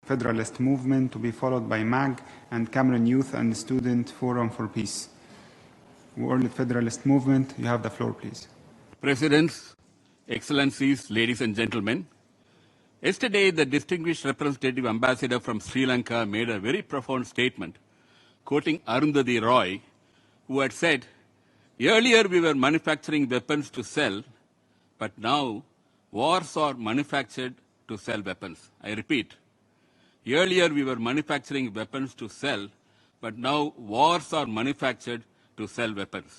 Federalist Movement, to be followed by MAG and Cameroon Youth and Student Forum for Peace. World Federalist Movement, you have the floor, please. Presidents, Excellencies, ladies and gentlemen, yesterday the distinguished representative ambassador from Sri Lanka made a very profound statement, quoting Arundhati Roy, who had said, "Earlier we were manufacturing weapons to sell, but now wars are manufactured to sell weapons." I repeat, earlier we were manufacturing weapons to sell, but now wars are manufactured to sell weapons.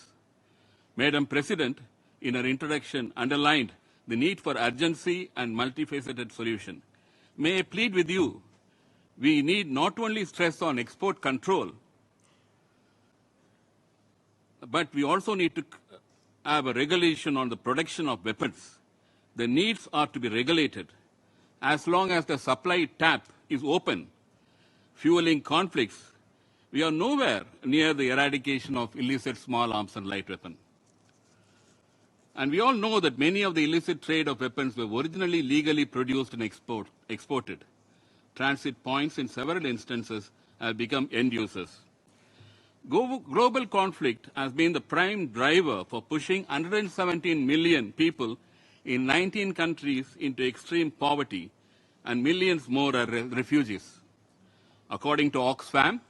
Madam President, in her introduction, underlined the need for urgency and multifaceted solution. May I plead with you, we need not only stress on export control, but we also need to have a regulation on the production of weapons. The needs are to be regulated. As long as the supply tap is open, fueling conflicts, we are nowhere near the eradication of illicit small arms and light weapons. And we all know that many of the illicit trade of weapons were originally legally produced and exported. Transit points in several instances have become end users. Global conflict has been the prime driver for pushing 117 million people in 19 countries into extreme poverty, and millions more are refugees. According to Oxfam,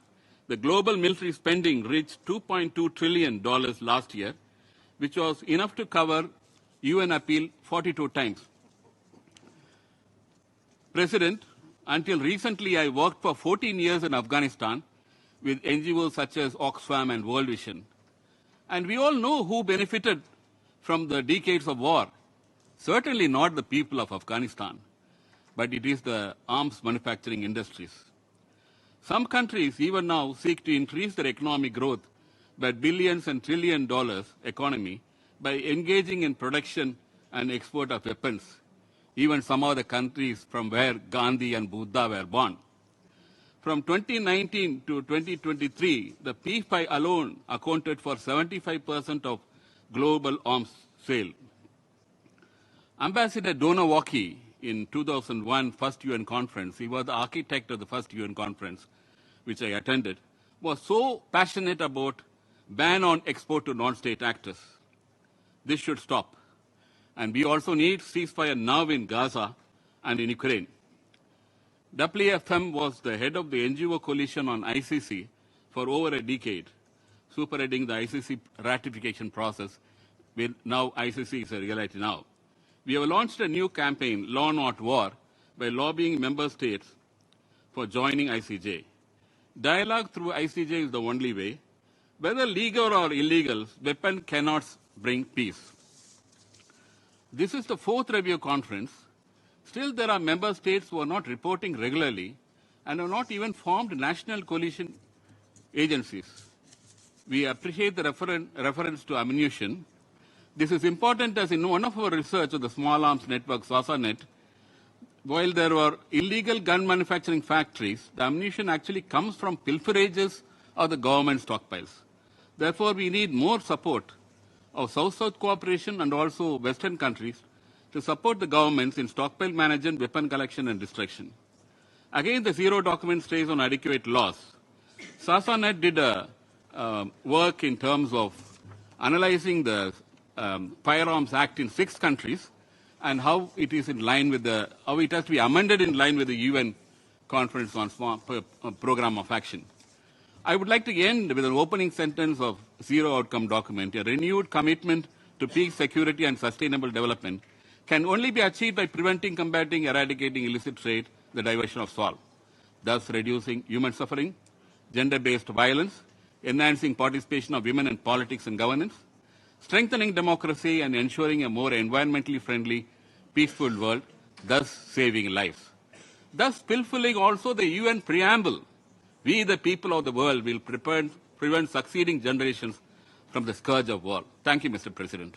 the global military spending reached $2.2 trillion last year, which was enough to cover UN appeal 42 times. President, until recently I worked for 14 years in Afghanistan with NGOs such as Oxfam and World Vision. And we all know who benefited from the decades of war. Certainly not the people of Afghanistan, but it is the arms manufacturing industries. Some countries even now seek to increase their economic growth by billions and trillion dollars economy by engaging in production and export of weapons, even some of the countries from where Gandhi and Buddha were born. From 2019 to 2023, the P5 alone accounted for 75% of global arms sale. Ambassador Donawaki, in 2001 first UN conference, he was the architect of the first UN conference, which I attended, was so passionate about ban on export to non-state actors. This should stop. And we also need ceasefire now in Gaza and in Ukraine. WFM was the head of the NGO coalition on ICC for over a decade, superheading the ICC ratification process, where now ICC is a reality now. We have launched a new campaign, Law Not War, by lobbying member states for joining ICJ. Dialogue through ICJ is the only way. Whether legal or illegal, weapon cannot bring peace. This is the fourth review conference. Still, there are member states who are not reporting regularly and have not even formed national coalition agencies. We appreciate the reference to ammunition. This is important as in one of our research of the small arms network, SASA-Net, while there were illegal gun manufacturing factories, the ammunition actually comes from pilferages of the government stockpiles. Therefore, we need more support of South-South cooperation and also Western countries to support the governments in stockpile management, weapon collection and destruction. Again, the zero document stays on adequate laws. SASA-Net did work in terms of analyzing the Firearms Act in 6 countries and how it is in line with how it has to be amended in line with the UN Conference on Program of Action. I would like to end with an opening sentence of Zero Outcome document. A renewed commitment to peace, security and sustainable development can only be achieved by preventing, combating, eradicating illicit trade, the diversion of SALW, thus reducing human suffering, gender-based violence, enhancing participation of women in politics and governance, strengthening democracy and ensuring a more environmentally friendly, peaceful world, thus saving lives. Thus fulfilling also the UN preamble, we the people of the world will prevent succeeding generations from the scourge of war. Thank you, Mr. President.